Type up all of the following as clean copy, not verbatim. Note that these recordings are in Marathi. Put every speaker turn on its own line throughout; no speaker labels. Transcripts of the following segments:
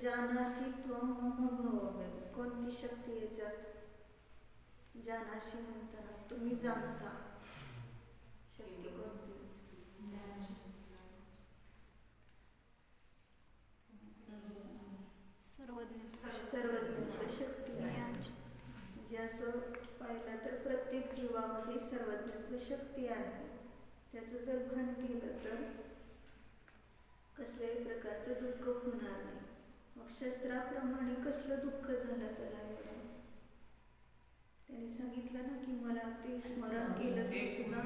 जानासी त्वं मम भव, कोणती शक्ती याच्यात? जानासी म्हणताना तुम्ही जाणता, शक्ती कोणती? सर्वज्ञ शक्ती. म्हणजे असं पाहिलं तर प्रत्येक जीवामध्ये सर्वज्ञत्व शक्ती आहे. त्याचं जर भान केलं तर कसल्याही प्रकारचं दुःख होणार नाही. मग शस्त्राप्रमाणे कसलं दुःख झालं त्याला एवढं? त्यांनी सांगितलं ना की मला ते स्मरण केलं ते सुद्धा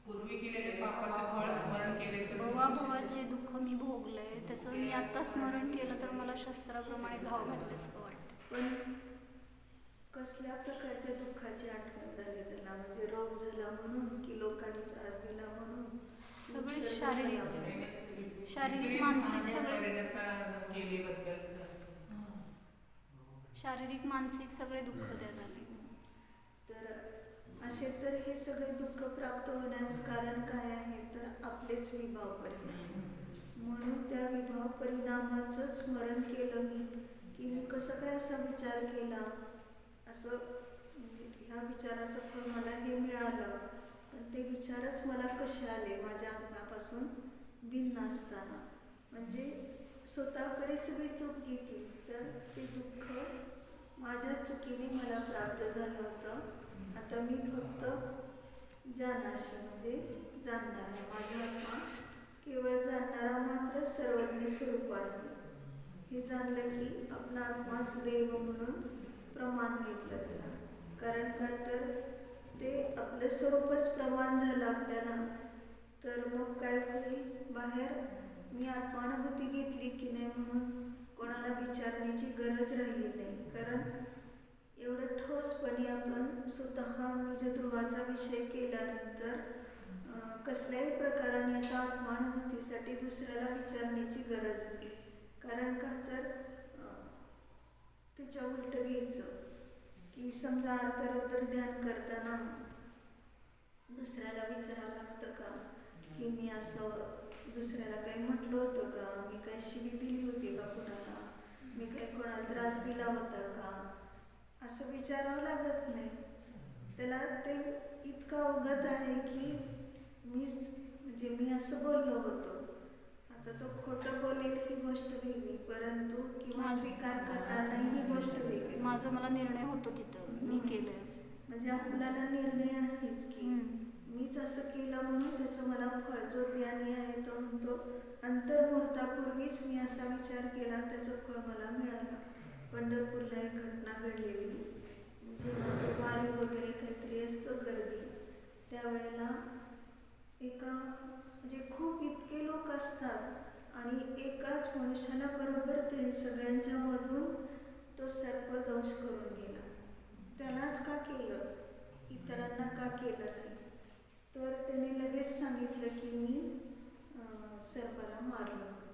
पूर्वी केलेले पापाचे फळ स्मरण केले तर
भवाभवाचे दुःख मी भोगलंय, त्याचं मी आता स्मरण केलं तर मला शस्त्राप्रमाणे घाव घातल्याचं वाटतं.
पण कसल्या प्रकारच्या दुःखाची आठवण झाली त्याला? म्हणजे रोग झाला म्हणून की लोकांनी त्रास दिला म्हणून?
सगळे शारीरिक मानसिक शारीरिक मानसिक सगळे दुःख त्यात आले.
तर असे तर हे सगळे दुःख प्राप्त होण्यास कारण काय आहे? तर आपलेच विभाव परिणाम. म्हणून त्या विभाव परिणामाचं स्मरण केलं मी की मी कसं काय असा विचार केला, असं म्हणजे ह्या विचाराचं फळ मला हे मिळालं. पण ते विचारच मला कसे आले माझ्या आत्म्यापासून भिन्न असताना? म्हणजे स्वतःकडे सगळी चूक घेतली तर ते दुःख माझ्या चुकीने मला प्राप्त झालं होतं. आता मी फक्त जानाशी म्हणजे जाणणारा, माझा आत्मा केवळ जाणणारा मात्र सर्वज्ञ स्वरूप आहे. हे जाणलं की आपला आत्माच देव म्हणून प्रमाण घेतलं गेला. कारण का तर ते आपलं स्वरूपच प्रमाण झालं आपल्याला. तर मग काय होईल? बाहेर मी आत्मानुभूती घेतली की नाही म्हणून कोणाला विचारण्याची गरज राहिली नाही. कारण एवढं ठोसपणे आपण स्वतः निजध्रुवाचा विषय केल्यानंतर कसल्याही प्रकाराने आता आत्मानुभूतीसाठी दुसऱ्याला विचारण्याची गरज नाही. कारण का तर त्याच्या उलट घ्यायचं की समजा आर्तरोत्तर ध्यान करताना दुसऱ्याला विचारावं लागतं का की मी असं दुसऱ्याला काही म्हटलं होतं का, मी काही शिवी दिली होती का कुणाला, मी काही कोणाला त्रास दिला होता का, असं विचारावं लागत नाही. त्याला ते इतकं अवगत आहे की मी असं बोललो होतो. आता तो खोटं बोलेल ही गोष्ट वेगळी, परंतु किंवा स्वीकार करताना ही गोष्ट वेगळी.
माझा मला निर्णय होतो तिथं मी केलंय.
म्हणजे आपल्याला निर्णय आहेच की मीच असं केलं म्हणून त्याचं मला फळ. जो ज्ञानी आहे तो म्हणतो अंतर्मुहूर्तापूर्वीच मी असा विचार केला, त्याचं फळ मला मिळालं. पंढरपूरला एक घटना घडलेली, म्हणजे वारी वगैरे काहीतरी असतं गर्दी, त्यावेळेला एका म्हणजे खूप इतके लोक असतात आणि एकाच मनुष्याला बरोबर ते सगळ्यांच्या मधून तो सर्पदंश करून गेला. त्यालाच का केलं, इतरांना का केलं नाही? तर त्याने लगेच सांगितलं की मी सर्पाला मारलं होतं.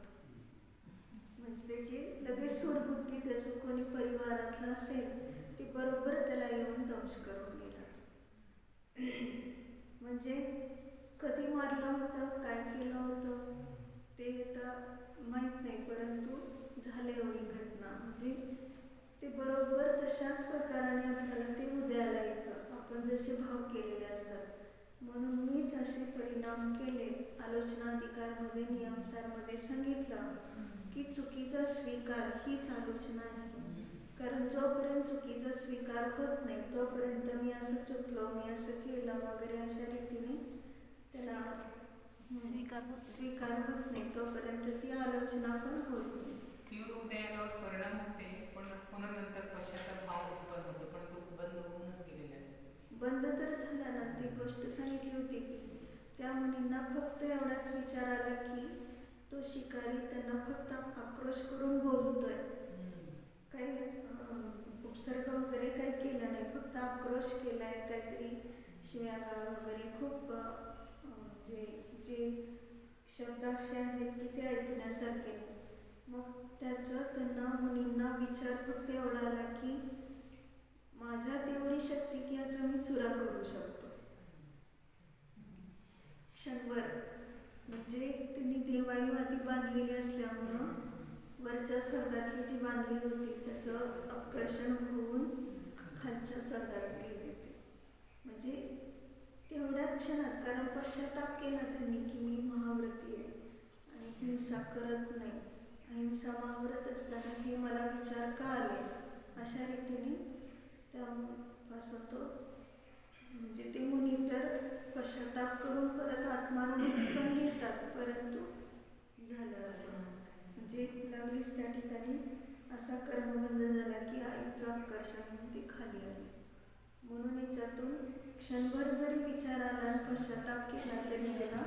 म्हणजे त्याची लगेच सूडबुद्धी, त्याचं कोणी परिवारातलं असेल ते बरोबर त्याला येऊन दंश करून गेला. म्हणजे कधी मारलं होतं, काय केलं होतं ते तर माहीत नाही, परंतु झालं एवढी घटना. म्हणजे ते बरोबर तशाच प्रकाराने आपल्याला ते उद्याला येतं, आपण जसे भाव केलेले असतात. म्हणून मीच असे परिणाम केले. आलोचनाधिकारमध्ये नियमसारमध्ये सांगितलं की चुकीचा स्वीकार हीच आलोचना आहे. कारण जोपर्यंत चुकीचा स्वीकार होत नाही तोपर्यंत मी असं चुकलो, मी असं केलं वगैरे अशा रीतीने त्याला स्वीकार होत नाही तोपर्यंत ती आलोचना पण होत नाही.
तीव्र उदयावर परिणाम होते, पण पुन्हा नंतर पश्चाताप भाव उत्पन्न होतो, पण तो बंद होऊनच गेलेला असतो.
बंद तर झाला ना. ती गोष्ट सांगितली होती की त्या मुलींना फक्त एवढाच विचार आला की तो शिकारी त्यांना फक्त आक्रोश करून बोलतोय, काही उपसर्ग वगैरे काही केला नाही, फक्त आक्रोश केलाय, काहीतरी शिव्यागाळ वगैरे खूप जे शब्द असे आहेत की ते ऐकण्यासारखे. मग त्याचं त्यांना मुलींना विचार फक्त एवढा आला की माझ्यात एवढी शक्ती की याचा मी चुरा करू शकतो क्षणभर. म्हणजे त्यांनी देवायू आधी बांधलेली असल्यामुळं वरच्या वरच्या स्वर्गातली जी बांधली होती त्याचं आकर्षण होऊन खालच्या स्वर्गात गेले ते. म्हणजे तेवढ्याच क्षणात, कारण पश्चाताप केला त्यांनी की मी महाव्रती आहे आणि हिंसा करत नाही, अहिंसा महाव्रत असताना हे मला विचार का आले, अशा रीतीने त्यापासून तो म्हणजे ते मुनी तर पश्चाताप करून परत आत्मानुभूती पण घेतात, परंतु झालं असं म्हणजे लगेच त्या ठिकाणी असा कर्मबंध झाला की आईचं आकर्षण म्हणून ती खाली आली. म्हणून याच्यातून क्षणभर जरी विचार आला आणि पश्चाताप केला तरी सुद्धा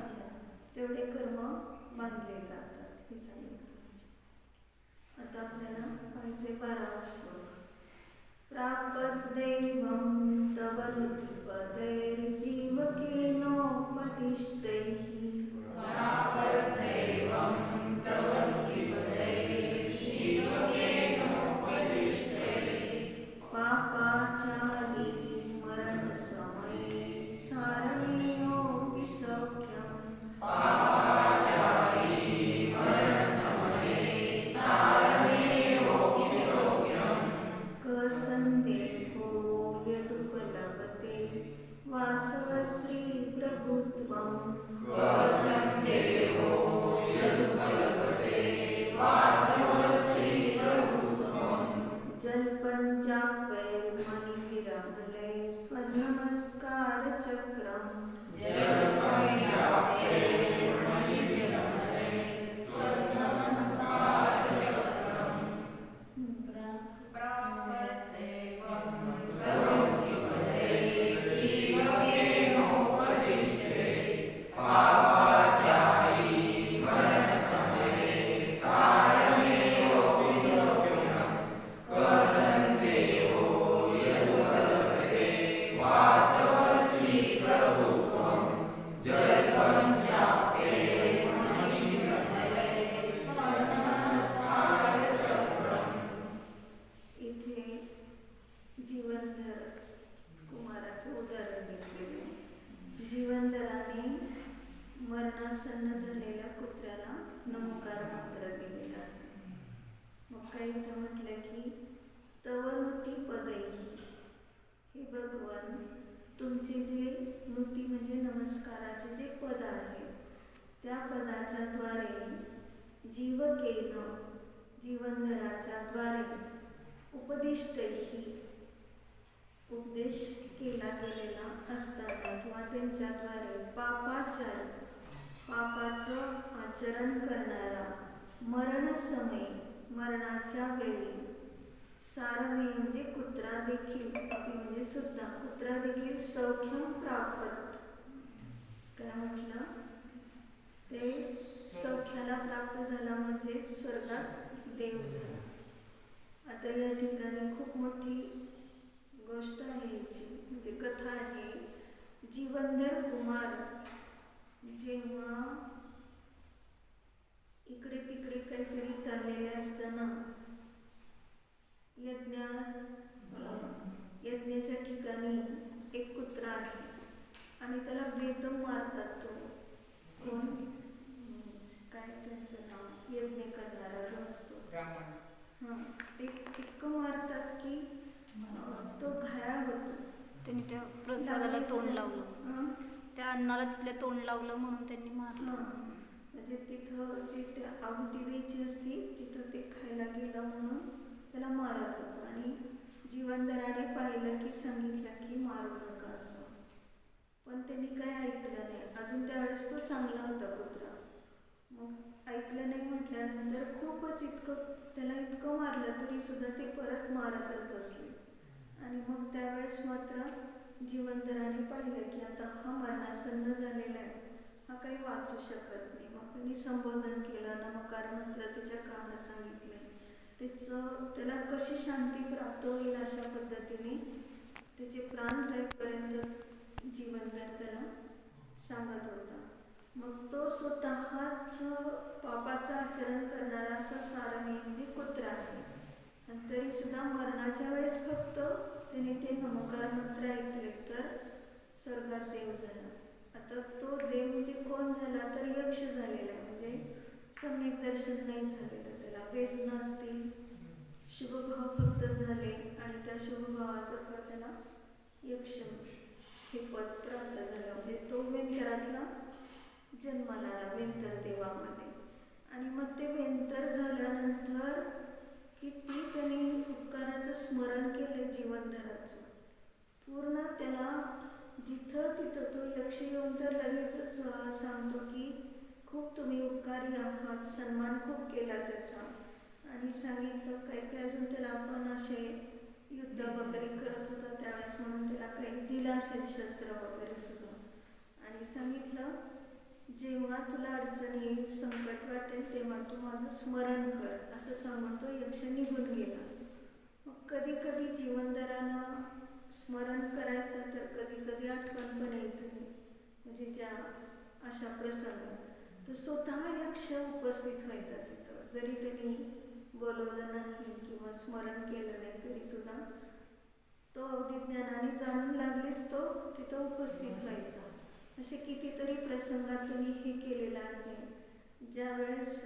तेवढे कर्म बांधले जातात हे सांगितलं. आता आपल्याला पाहिजे 12वा श्लोक. प्रापद दैवं तव पदैर्जीवकेनोपदिष्टैः पापाचारी मरणसमये सारमेयोऽपि सौख्यम् कसन्देहो यदुपलभते वासवश्री प्रभुत्वम् जल्पञ्चापैर्मणिभिरमलैः स्वनमस्कारचक्रम् जीवनधराने मरणासन्न झालेल्या कुत्र्याला नमस्कार मंत्र दिलेला आहे. मग काही इथं म्हटलं की तव नुती पदैही, हे भगवान तुमचे जे नुती म्हणजे नमस्काराचे जे पद आहे त्या पदाच्या द्वारे जीवकेन जीवनधराच्या द्वारे उपदिष्टैही उपदेश केला गेलेला असताना किंवा त्यांच्याद्वारे पापाचं आचरण करणारा मरणसमयी मरणाच्या वेळी सारमे म्हणजे कुत्रा देखील अपि म्हणजे सुद्धा कुत्रा देखील सौख्यम प्राप्त काय म्हटलं ते सौख्याला प्राप्त झाला म्हणजे स्वर्गात देव झाला. आता या ठिकाणी खूप मोठी गोष्ट आहे याची म्हणजे कथा आहे. जीवनधर कुमार जेव्हा इकडे तिकडे काहीतरी चाललेले असताना यज्ञाच्या ठिकाणी एक कुत्रा आहे आणि त्याला बेदम मारतात. तो कोण काय त्यांचं नाव यज्ञ करणारा जो असतो ते इतकं मारतात की तो घायाळ होतो.
त्यांनी त्या प्रसादाला तोंड लावलं, त्या अन्नाला तिथल्या तोंड लावलं म्हणून त्यांनी मारलं.
म्हणजे तिथं जी त्या आहुती द्यायची असती तिथं ते खायला गेलं म्हणून त्याला मारत होतं. आणि जीवनधराने पाहिलं की सांगितलं की मारू नका असं, पण त्यांनी काही ऐकलं नाही. अजून त्यावेळेस तो चांगला होता कुत्रा. मग ऐकलं नाही म्हटल्यानंतर खूपच त्याला इतकं मारलं तरी सुद्धा ते परत मारतच बसले. आणि मग त्यावेळेस मात्र जीवनधराने पाहिलं की आता हा मरणासन्न झालेला आहे, हा काही वाचू शकत नाही. मग त्यांनी संबोधन केलं, नमकार मंत्र त्याच्या कानात सांगितले, त्याला कशी शांती प्राप्त होईल अशा पद्धतीने त्याचे प्राण जाईपर्यंत जीवनधर त्याला सांगत होता. मग तो स्वतःच पापाचं आचरण करणारा असा सारमी म्हणजे कुत्रा आहे. आणि तरी सुद्धा मरणाच्या वेळेस फक्त त्याने ते नमकार मंत्र ऐकले तर स्वर्गात देव झाला. आता तो देव म्हणजे कोण झाला तर यक्ष झालेला, म्हणजे सम्यक दर्शन नाही झालेलं त्याला वेदना असतील, शुभभाव फक्त झाले आणि त्या शुभभावाचं फळ त्याला यक्ष हे पद प्राप्त झालं. म्हणजे तो वेंतरातला जन्माला आला, वेंतर देवामध्ये. आणि मग ते वेंतर झाल्यानंतर किती त्यांनी उपकाराचं स्मरण केलं जीवनभराचं. पूर्ण त्याला जिथं तिथं तो यक्ष येऊन तर लगेचच सांगतो की खूप तुम्ही उपकारी आहात, सन्मान खूप केला त्याचा. आणि सांगितलं काय काय अजून त्याला आपण असे युद्ध वगैरे करत होता त्यावेळेस म्हणून त्याला काही दिलं असेल शस्त्र वगैरे सुद्धा. आणि सांगितलं जेव्हा तुला अडचण येईल, संकट वाटेल तेव्हा तू माझं स्मरण कर असं सांगून तो यक्ष निघून गेला. मग कधी कधी जीवनदारानं स्मरण करायचं तर कधी कधी आठवण पण यायचं नाही. म्हणजे ज्या अशा प्रसंगात तर स्वतः यक्ष उपस्थित व्हायचा तिथं. जरी त्यांनी बोलवलं नाही किंवा स्मरण केलं नाही तरी सुद्धा तो अवधी ज्ञानाने जाणून लागलीच तो तिथं उपस्थित व्हायचा. असे कितीतरी प्रसंगात त्यांनी हे केलेलं आहे. ज्यावेळेस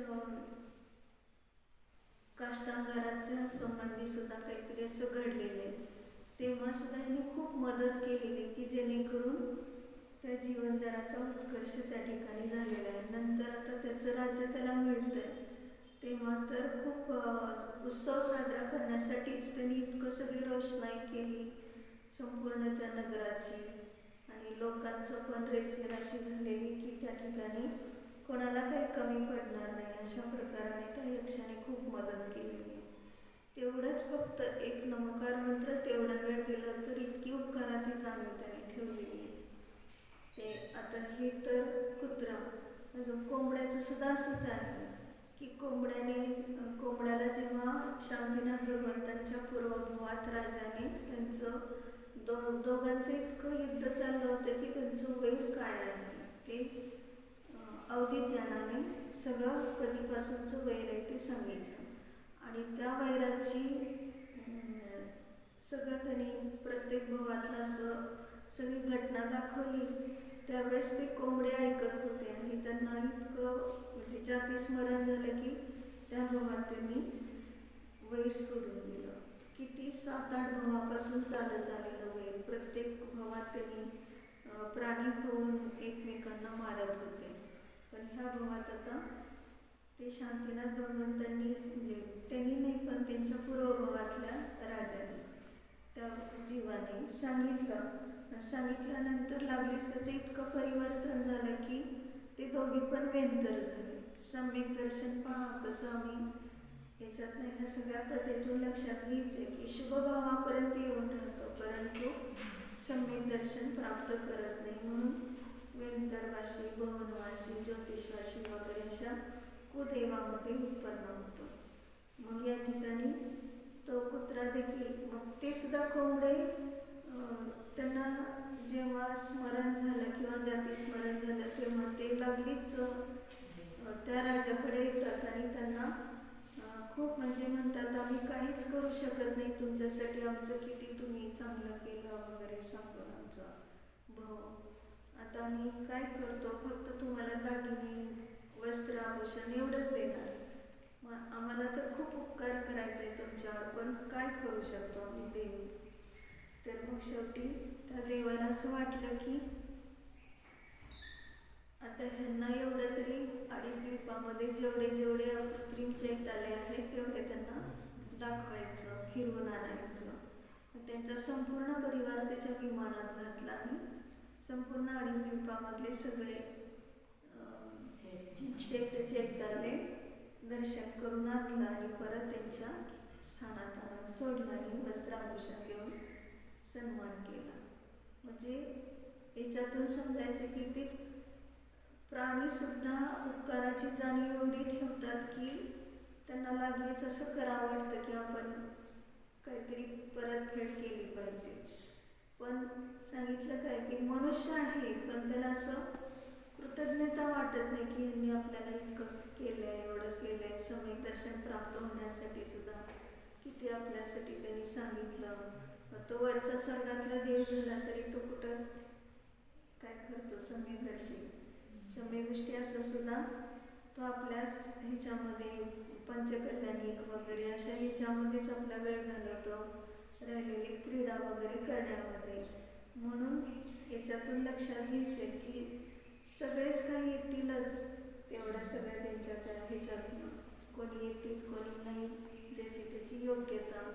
काष्टांगाराच्या संबंधी सुद्धा काहीतरी असं घडलेलं आहे तेव्हा सुद्धा यांनी खूप मदत केलेली की जेणेकरून त्या जीवनदाराचा उत्कर्ष त्या ठिकाणी झालेला आहे. नंतर आता त्याचं राज्य त्याला मिळतंय तेव्हा तर खूप उत्सव साजरा करण्यासाठीच त्यांनी इतकं सगळी रोषणाई केली संपूर्ण त्या नगराची. आणि लोकांचं पण रेलचेल अशी झालेली की त्या ठिकाणी कोणाला काही कमी पडणार नाही अशा प्रकाराने त्या यक्षाने खूप मदत केलेली आहे. तेवढंच फक्त एक नमोकार मंत्र तेवढा वेळ दिला तर इतकी उपकाराची जाणीव त्याने ठेवलेली आहे. ते आता हे तर कुत्रा. अजून कोंबड्याचं सुद्धा असंच आहे की कोंबड्याला जेव्हा शांतीनाथ भगवंतांच्या पूर्वभावात राजाने त्यांचं दोघांचं इतकं युद्ध चाललं होतं की त्यांचं वैर काय आहे ते अवधी ज्ञानाने सगळं कधीपासूनचं वैर आहे ते सांगितलं. आणि त्या वैराची सगळं त्यांनी प्रत्येक भावातलं असं सगळी घटना दाखवली. त्यावेळेस ते कोंबडे ऐकत होते आणि त्यांना इतकं म्हणजे जाती स्मरण झालं की त्या भावात त्यांनी वैर सोडून दिलं. किती 7-8 भावापासून चालत आलेलं वैर. प्रत्येक भावात त्यांनी प्राणी होऊन एकमेकांना मारत होते. पण ह्या भावात आता ते शांतीनाथ भगवंतांनी म्हणजे त्यांनी नाही पण त्यांच्या पूर्वभावातल्या राजाने त्या जीवाने सांगितल्यानंतर लागलीच त्याचं इतकं परिवर्तन झालं की ते दोघे पण वेंतर झाले. सम्यक दर्शन पहा कसं आम्ही याच्यात नाही ह्या सगळ्या कथेतून लक्षात घ्यायचे की शुभभावापर्यंत येऊन राहतो परंतु सम्यक दर्शन प्राप्त करत नाही. म्हणून वेंतरवासी, भवनवासी, ज्योतिषवासी वगैरे अशा कुदेवामध्ये उत्पन्न होतो. मग या ठिकाणी तो कुत्रा देखील मग ते सुद्धा कोंबडे त्यांना जेव्हा स्मरण झालं किंवा जाती स्मरण झालं तेव्हा ते लागलीच त्या राजाकडे येतात आणि त्यांना खूप म्हणजे म्हणतात आम्ही काहीच करू शकत नाही तुमच्यासाठी, आमचं किती तुम्ही चांगलं केलं वगैरे सांगून आमचा भाऊ. आता आम्ही काय करतो फक्त तुम्हाला दागिने, वस्त्र, आभूषण एवढंच देणार. मग आम्हाला तर खूप उपकार करायचा आहे तुमच्यावर पण काय करू शकतो आम्ही देव. तर मग शेवटी त्या देवाला असं वाटलं की आता ह्यांना एवढं तरी 2.5 द्वीपामध्ये जेवढे कृत्रिम चैत्यालय आहेत तेवढे त्यांना दाखवायचं, फिरवून आणायचं. त्यांचा संपूर्ण परिवार त्याच्या विमानात घातला आणि संपूर्ण 2.5 द्वीपामधले सगळे चैत्यालय दर्शन करून आणलं आणि परत त्यांच्या स्थानात आणून सोडलं आणि वस्त्राभूषण देऊन सन्मान केला. म्हणजे याच्यातून समजायचं की ते प्राणीसुद्धा उपकाराची जाणीव एवढी ठेवतात की त्यांना लागलीच असं करावं वाटतं की आपण काहीतरी परतफेड केली पाहिजे. पण सांगितलं काय की मनुष्य आहे पण त्याला असं कृतज्ञता वाटत नाही की यांनी आपल्याला इतकं केलं आहे, एवढं केलं आहे. सम्यक दर्शन प्राप्त होण्यासाठी सुद्धा किती आपल्यासाठी त्यांनी सांगितलं. तो वरचा स्वर्गातला देव झाला तरी तो कुठं काय करतो सम्यक दर्शन. सम्यक दृष्टी असं सुद्धा तो आपल्याच ह्याच्यामध्ये पंचकल्याणिक वगैरे अशा ह्याच्यामध्येच आपला वेळ घालवतो, राहिलेली क्रीडा वगैरे करण्यामध्ये. म्हणून याच्यातून लक्षात घ्यायचं की सगळेच काही येतीलच, तेवढ्या सगळ्या त्यांच्या त्या ह्याच्यातनं कोणी येतील कोणी नाही, ज्याची त्याची योग्यता.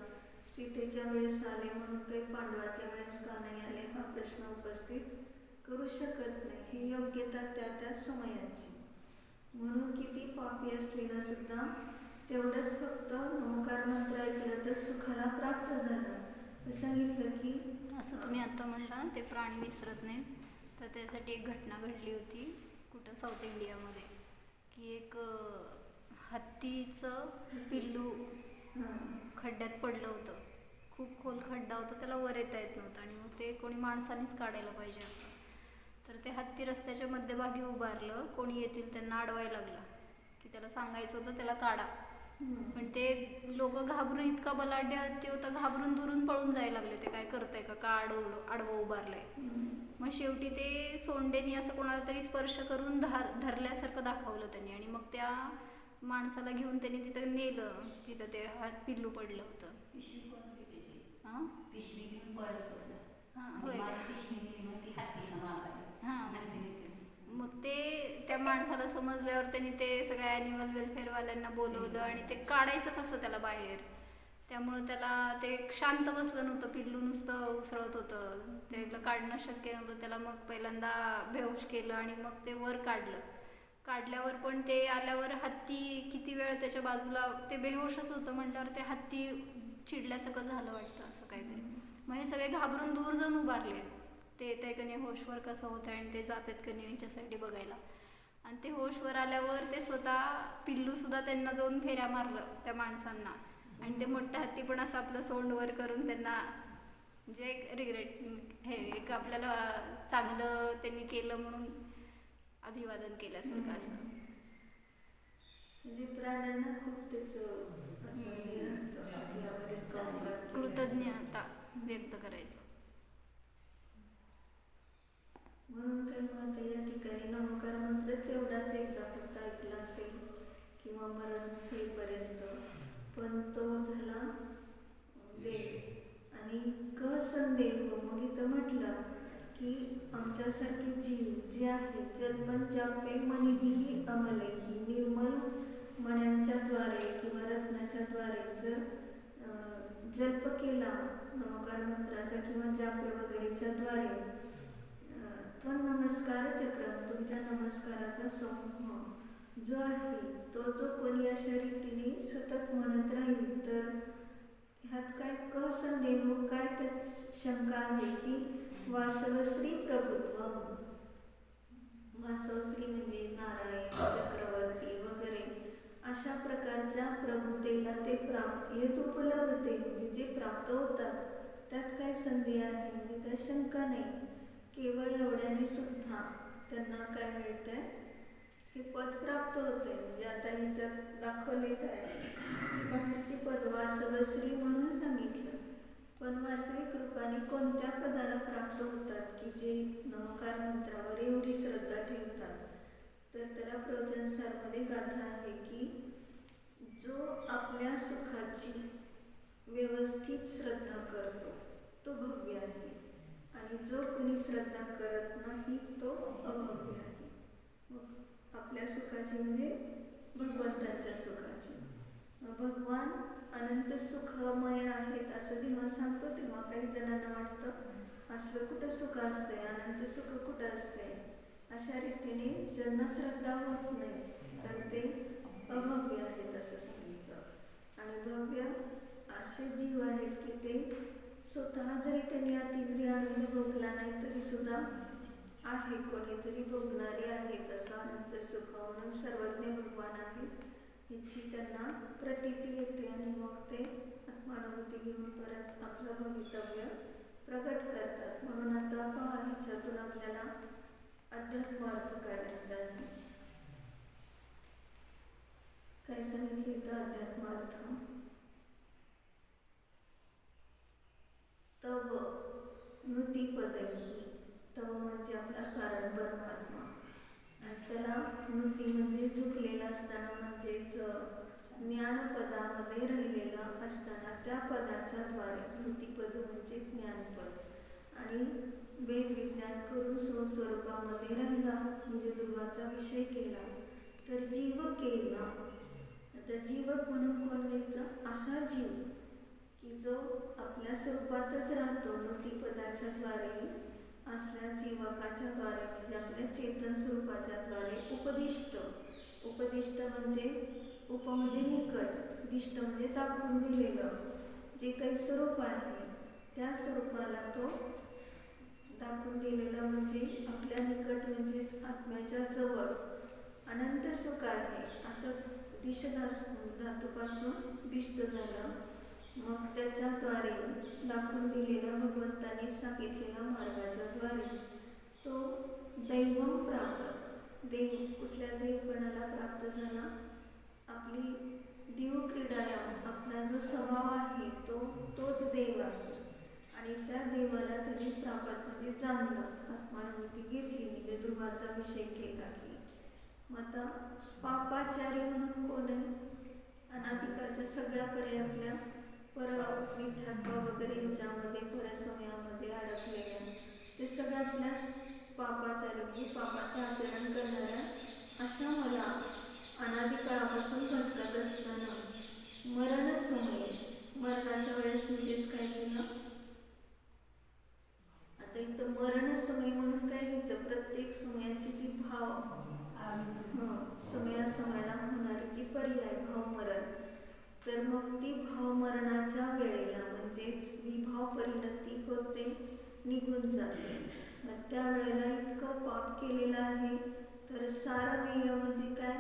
सीतेच्या वेळेस आले म्हणून काही पांडवाच्या वेळेस का नाही आले हा प्रश्न उपस्थित करू शकत नाही. ही योग्यता त्या त्या समयाची. म्हणून किती पापी असलेला सुद्धा तेवढंच फक्त नमोकार मंत्र ऐकलं तर सुखाला प्राप्त झालं. सांगितलं की
असं तुम्ही आता म्हणला ते प्राणी विसरत नाहीत, तर त्यासाठी एक घटना घडली होती कुठं साऊथ इंडियामध्ये, की एक हत्तीचं पिल्लू खड्ड्यात पडलं होतं. खूप खोल खड्डा होता, त्याला वर येता येत नव्हतं आणि मग ते कोणी माणसानेच काढायला पाहिजे असं. तर ते हत्ती रस्त्याच्या मध्यभागी उभारलं, कोणी येतील त्यांना अडवायला लागला की त्याला सांगायचं होतं त्याला काढा. पण ते लोक घाबरून, इतका बलाढ्य हत्ती होता, घाबरून दुरून पळून जायला लागले. ते काय करताय का आडवं उभारलंय. मग शेवटी ते सोंडेनी असं कोणाला तरी स्पर्श करून धरल्यासारखं दाखवलं त्यांनी, आणि मग त्या माणसाला घेऊन त्यांनी तिथं नेलं जिथं ते पिल्लू पडलं होतं. हां होय. हां, मग ते त्या माणसाला समजल्यावर त्यांनी ते सगळ्या ॲनिमल वेलफेअरवाल्यांना बोलवलं आणि ते काढायचं कसं त्याला बाहेर. त्यामुळं त्याला ते शांत बसलं नव्हतं, पिल्लू नुसतं उसळत होतं, त्याला काढणं शक्य नव्हतं. त्याला मग पहिल्यांदा बेहोश केलं आणि मग ते वर काढल्यावर पण ते आल्यावर हत्ती किती वेळ त्याच्या बाजूला, ते बेहोशच होतं म्हटल्यावर ते हत्ती चिडल्यासारखं झालं वाटतं असं काहीतरी. मग हे सगळे घाबरून दूर जाऊन उभारले, ते येत कधी होशवर कसं होतं आणि ते जातात कधी ह्याच्यासाठी बघायला. आणि ते होशवर आल्यावर ते स्वतः पिल्लूसुद्धा त्यांना जाऊन फेऱ्या मारलं त्या माणसांना, आणि ते मोठं हत्ती पण असं आपलं सोंड वर करून त्यांना म्हणजे एक रिग्रेट, हे एक आपल्याला चांगलं त्यांनी केलं म्हणून अभिवादन केल्यासारखं असं.
म्हणजे प्राण्यांना खूप त्याचं असं हे राहतं, आपल्यावर एक संस्कार केला.
कृतज्ञता व्यक्त करायचं.
म्हणून काही मत या ठिकाणी नमोकार मंत्र तेवढाच एकदा फक्त ऐकला असेल किंवा मरण होईपर्यंत, पण तो झाला देव आणि क संदेव. मग इथं म्हटलं की आमच्यासारखे जीव जे आहेत, जलपण जापे मनीही अमलेही, निर्मल मण्यांच्या द्वारे किंवा रत्नाच्या द्वारे जर जल्प केला नमोकार मंत्राचा किंवा जापे वगैरेच्या द्वारे, पण नमस्कार चक्रम, तुमच्या नमस्काराचा समूह जो आहे तो जो कोणी अशा रीतीने सतत म्हणत राहील, तर ह्यात काय क संदेह, काय त्यात शंका आहे की वासवश्री प्रभुत्वम, वासवश्री म्हणजे नारायण, चक्रवर्ती वगैरे अशा प्रकारच्या प्रभुतेला ते येतोपलब्धते म्हणजे जे प्राप्त होतात त्यात काय संदेह आहे, म्हणजे त्या शंका नाही. केवळ एवढ्याने सुद्धा त्यांना काय मिळतंय, हे पद प्राप्त होतंय. म्हणजे आता ह्याच्यात दाखवलेलं आहे बाहेरची पद वासवश्री म्हणून सांगितलं, पण वास्तविक रूपाने कोणत्या पदाला प्राप्त होतात की जे नमोकार मंत्रावर एवढी श्रद्धा ठेवतात. तर त्याला प्रवचनसारमध्ये गाथा आहे की जो आपल्या सुखाची व्यवस्थित श्रद्धा करतो तो भव्य आहे, आणि जो कोणी श्रद्धा करत नाही तो अभव्य आहे. मग आपल्या सुखाची म्हणजे भगवंतांच्या सुखाची. भगवान अनंत सुखमय आहेत असं जेव्हा सांगतो तेव्हा काही जणांना वाटतं असलं कुठं सुख असतंय, अनंत सुख कुठं असतंय. अशा रीतीने ज्यांना श्रद्धा होत नाही तर ते अभव्य आहेत असं सांगितलं. आणि भव्य असे जीव आहेत की ते स्वतः जरी त्यांनी अतिंद्रिय आनंद भोगला नाही तरी सुद्धा आहे, कोणीतरी भोगणारे आहेत असं अनंत सुख. म्हणून सर्वज्ञ भगवान आहेत ह्याची त्यांना प्रतीती येते, आणि मग ते आत्मानुभूती घेऊन परत आपलं भवितव्य प्रगट करतात. म्हणून आता पहा ह्याच्यातून आपल्याला अध्यात्म अर्थ काढायचा आहे. काय सांगितले तर अध्यात्म अर्थ, तव नुतिपदैही, तव म्हणजे आपला कारण परमात्मा, आणि त्याला नुती म्हणजे झुकलेला ज्ञानपदामध्ये राहिलेलं असताना त्या पदाच्या द्वारे वृत्तीपद म्हणजे ज्ञानपद आणि वेद विज्ञान करून स्वस्वरूपामध्ये राहिला म्हणजे दुर्गाचा विषय केला तर जीव केला. आता जीवक म्हणून कोण घ्यायचं? असा जीव की जो आपल्या स्वरूपातच राहतो वृत्तीपदाच्या द्वारे असल्या जीवकाच्या द्वारे म्हणजे आपल्या चेतन स्वरूपाच्या द्वारे उपदिष्ट. उपदिष्ट म्हणजे उप म्हणजे निकट, दिष्ट म्हणजे दाखवून दिलेलं जे काही स्वरूप आहे त्या स्वरूपाला तो दाखवून दिलेलं म्हणजे आपल्या निकट म्हणजेच आत्म्याच्या जवळ अनंत सुख आहे असं दिश धातूपासून दिष्ट झालं. मग त्याच्याद्वारे दाखवून दिलेला भगवंतांनी सांगितलेल्या मार्गाच्या द्वारे तो दैवम प्राप्त. देव कुठल्या देवपणाला प्राप्त झाला? आपली देवक्रीडायाम आपला जो स्वभाव आहे तोच देव आहे आणि त्या देवाला त्यांनी प्राप्त म्हणजे जाणलं, आत्मानुभूती घेतली म्हणजे दुर्गाचा विषय केला की. मग आता पापाचारी म्हणून कोण आहे? अनाधिकाळच्या सगळ्या परी आपल्या परमिथ्यात्व वगैरे ह्याच्यामध्ये परसमयामध्ये अडकलेल्या ते सगळं आपल्या पापाचारी म्हणजे पापाचं आचरण करणाऱ्या अशा मला अनादिकाळापासून भटकत असताना मरणसमयी मरणाच्या वेळेस म्हणजेच काय केलं? आता इथं मरणसमयी म्हणून काय घ्यायचं? प्रत्येक समयाची जी भाव समयाला होणारी जी पर्याय भाव मरण तर मग ती भाव मरणाच्या वेळेला म्हणजेच विभाव परिणती होते, निघून जाते. मग त्यावेळेला इतकं पाप केलेलं आहे तर सारमेय म्हणजे काय?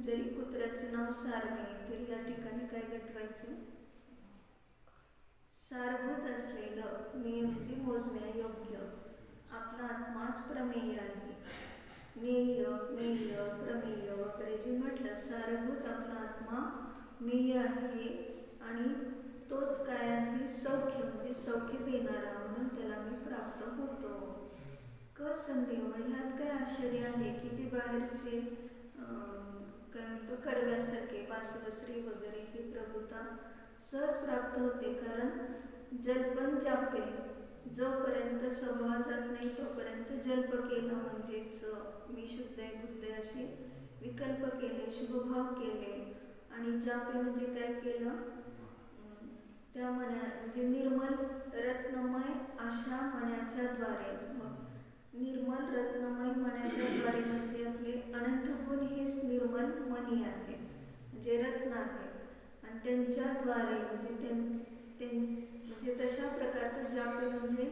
जरी कुत्र्याचं नाव सारमेय तरी या ठिकाणी काय घटवायचं? सारभूत असलेलं मेय म्हणजे मोजण्यायोग्य आपला आत्माच प्रमेय आहे. नेय मेय प्रमेय वगैरे जे म्हटलं सारभूत आपला आत्मा मेय आहे आणि तोच काय आहे? सौख्य म्हणजे सौख्य देणारा म्हणून त्याला मी प्राप्त होतो. संदेह म्हणजे ह्यात काय आश्चर्य आहे की जे बाहेरचे काय म्हणतो कडव्यासारखे बासवश्री वगैरे ही प्रभुता सहज प्राप्त होते कारण जल्पन जापे जोपर्यंत स्वभाव जात नाही तोपर्यंत जल्प केला म्हणजेच मी शुद्ध आहे बुद्ध असे विकल्प केले, शुभभाव केले आणि जापे म्हणजे काय केलं? त्या मना म्हणजे निर्मल रत्नमय अशा मनाच्या द्वारे. मग निर्मल रत्नमय मनाच्या द्वारे म्हणजे आपले अनंत गुण हेच निर्मल मनी आहे म्हणजे रत्न आहे आणि त्यांच्याद्वारे म्हणजे तशा प्रकारचं जाप म्हणजे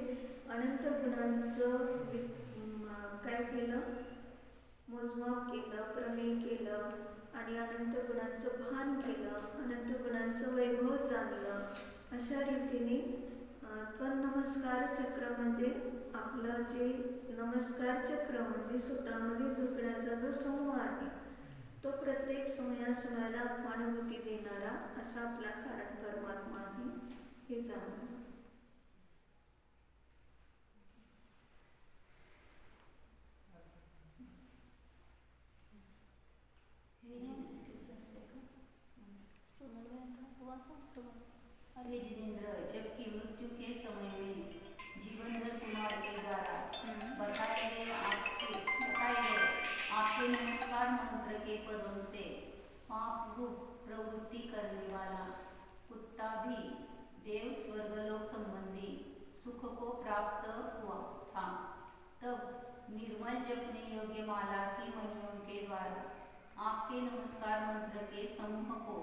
अनंत गुणांचं काय केलं? मोजमाप केलं, प्रमेय केलं आणि अनंत गुणांचं भान केलं, अनंत गुणांचं वैभव जाणलं. अशा रीतीने त्वनमस्कार चक्र म्हणजे आपलं जे नमस्कार चक्र म्हणजे स्वतःमध्ये झुकण्याचा जो समूह आहे तो प्रत्येक समयाला आत्मानुभूती देणारा असा आपला कारण परमात्मा आहे हे जाणलं.
हे जिनेन्द्र जबकि मृत्यु के समय में जीवन दर पुनर्के द्वारा बताए गए आपके नमस्कार मंत्र के पदों से पाप रूप प्रवृत्ति करने वाला कुत्ता भी देव स्वर्गलोक संबंधी सुख को प्राप्त हुआ था. तब निर्मल जपने योग्य माला की मणियों के द्वारा आपके नमस्कार मंत्र के समूह को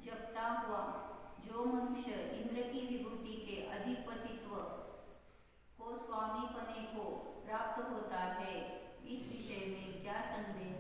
जपता हुआ जो मनुष्य इंद्र की विभूति के अधिपतित्व को स्वामीपने को प्राप्त होता है, इस विषय में क्या संदेह